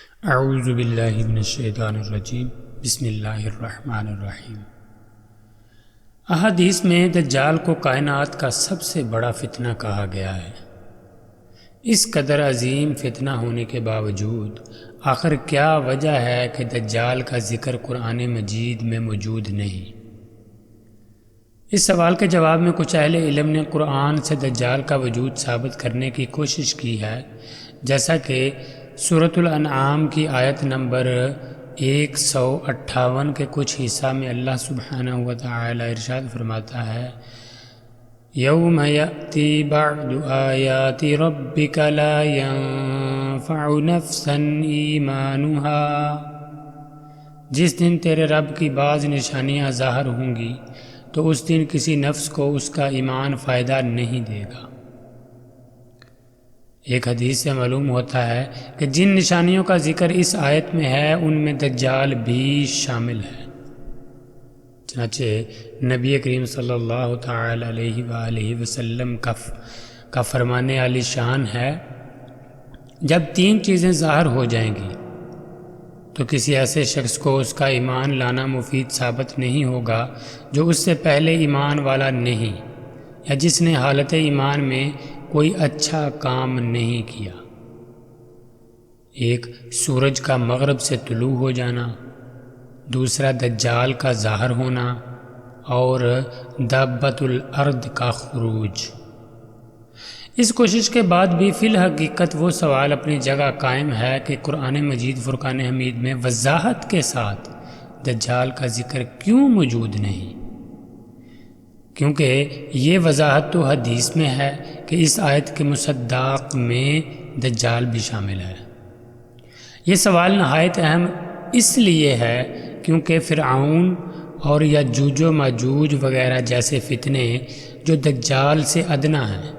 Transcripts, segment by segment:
اعوذ باللہ من الشیطان الرجیم بسم اللہ الرحمن الرحیم۔ احادیث میں دجال کو کائنات کا سب سے بڑا فتنہ کہا گیا ہے۔ اس قدر عظیم فتنہ ہونے کے باوجود آخر کیا وجہ ہے کہ دجال کا ذکر قرآن مجید میں موجود نہیں؟ اس سوال کے جواب میں کچھ اہل علم نے قرآن سے دجال کا وجود ثابت کرنے کی کوشش کی ہے، جیسا کہ سورۃ الانعام کی آیت نمبر 158 کے کچھ حصہ میں اللہ سبحانہ و تعالی ارشاد فرماتا ہے، یوم یأتی بعد آیات ربک لا ینفع نفسا ایمانها، جس دن تیرے رب کی بعض نشانیاں ظاہر ہوں گی تو اس دن کسی نفس کو اس کا ایمان فائدہ نہیں دے گا۔ ایک حدیث سے معلوم ہوتا ہے کہ جن نشانیوں کا ذکر اس آیت میں ہے ان میں دجال بھی شامل ہے۔ چنانچہ نبی کریم صلی اللہ تعالی علیہ وآلہ وسلم کا فرمان عالی شان ہے، جب 3 چیزیں ظاہر ہو جائیں گی تو کسی ایسے شخص کو اس کا ایمان لانا مفید ثابت نہیں ہوگا جو اس سے پہلے ایمان والا نہیں، یا جس نے حالت ایمان میں کوئی اچھا کام نہیں کیا۔ ایک، سورج کا مغرب سے طلوع ہو جانا، دوسرا دجال کا ظاہر ہونا، اور دابۃ الارض کا خروج۔ اس کوشش کے بعد بھی فی الحقیقت وہ سوال اپنی جگہ قائم ہے کہ قرآن مجید فرقان حمید میں وضاحت کے ساتھ دجال کا ذکر کیوں موجود نہیں؟ کیونکہ یہ وضاحت تو حدیث میں ہے کہ اس آیت کے مصداق میں دجال بھی شامل ہے۔ یہ سوال نہایت اہم اس لیے ہے کیونکہ فرعون اور یاجوج و ماجوج وغیرہ جیسے فتنے جو دجال سے ادنا ہیں،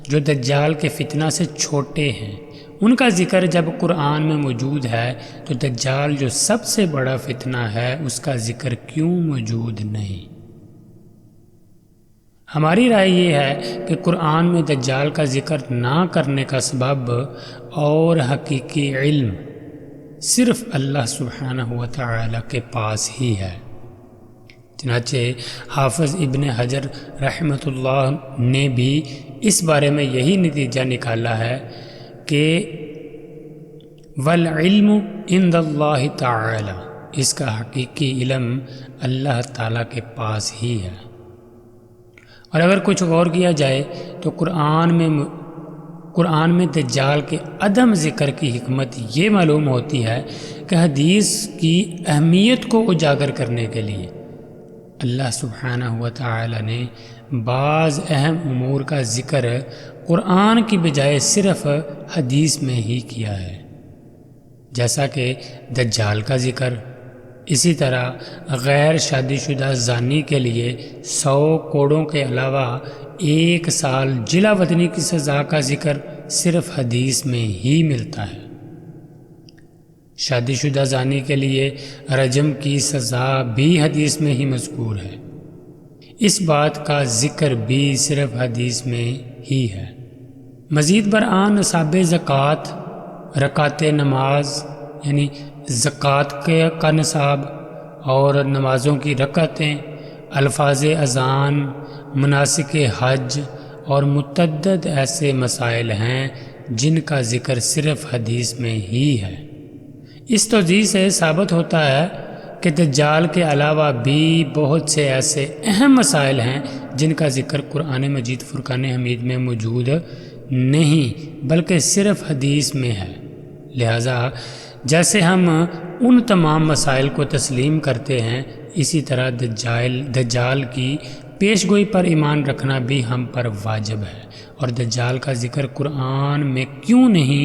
جو دجال کے فتنہ سے چھوٹے ہیں، ان کا ذکر جب قرآن میں موجود ہے تو دجال جو سب سے بڑا فتنہ ہے اس کا ذکر کیوں موجود نہیں؟ ہماری رائے یہ ہے کہ قرآن میں دجال کا ذکر نہ کرنے کا سبب اور حقیقی علم صرف اللہ سبحانہ و تعالی کے پاس ہی ہے۔ چنانچہ حافظ ابن حجر رحمۃ اللہ نے بھی اس بارے میں یہی نتیجہ نکالا ہے کہ والعلم عند اللہ تعالی، اس کا حقیقی علم اللہ تعالی کے پاس ہی ہے۔ اور اگر کچھ غور کیا جائے تو قرآن میں دجال کے عدم ذکر کی حکمت یہ معلوم ہوتی ہے کہ حدیث کی اہمیت کو اجاگر کرنے کے لیے اللہ سبحانہ و تعالی نے بعض اہم امور کا ذکر قرآن کی بجائے صرف حدیث میں ہی کیا ہے، جیسا کہ دجال کا ذکر۔ اسی طرح غیر شادی شدہ زانی کے لیے 100 کوڑوں کے علاوہ 1 سال جلا وطنی کی سزا کا ذکر صرف حدیث میں ہی ملتا ہے۔ شادی شدہ زانی کے لیے رجم کی سزا بھی حدیث میں ہی مذکور ہے، اس بات کا ذکر بھی صرف حدیث میں ہی ہے۔ مزید برآں نصاب زکوٰۃ، رکعت نماز یعنی زکوٰۃ کا نصاب اور نمازوں کی رکعتیں، الفاظ اذان، مناسک حج اور متعدد ایسے مسائل ہیں جن کا ذکر صرف حدیث میں ہی ہے۔ اس توضیح سے ثابت ہوتا ہے کہ دجال کے علاوہ بھی بہت سے ایسے اہم مسائل ہیں جن کا ذکر قرآن مجید فرقان حمید میں موجود نہیں بلکہ صرف حدیث میں ہے۔ لہٰذا جیسے ہم ان تمام مسائل کو تسلیم کرتے ہیں، اسی طرح دجال کی پیش گوئی پر ایمان رکھنا بھی ہم پر واجب ہے۔ اور دجال کا ذکر قرآن میں کیوں نہیں،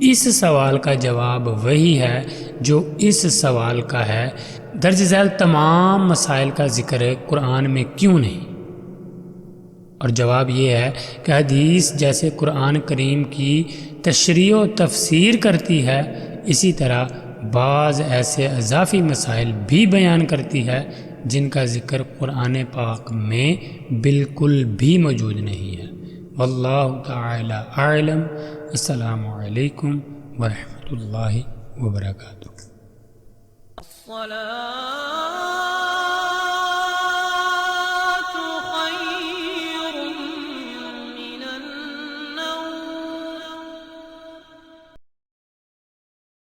اس سوال کا جواب وہی ہے جو اس سوال کا ہے، درج ذیل تمام مسائل کا ذکر قرآن میں کیوں نہیں؟ اور جواب یہ ہے کہ حدیث جیسے قرآن کریم کی تشریح و تفسیر کرتی ہے، اسی طرح بعض ایسے اضافی مسائل بھی بیان کرتی ہے جن کا ذکر قرآن پاک میں بالکل بھی موجود نہیں ہے۔ واللہ تعالی اعلم۔ السلام علیکم ورحمۃ اللہ۔ اللہ وبرکاتہ۔ الصلاة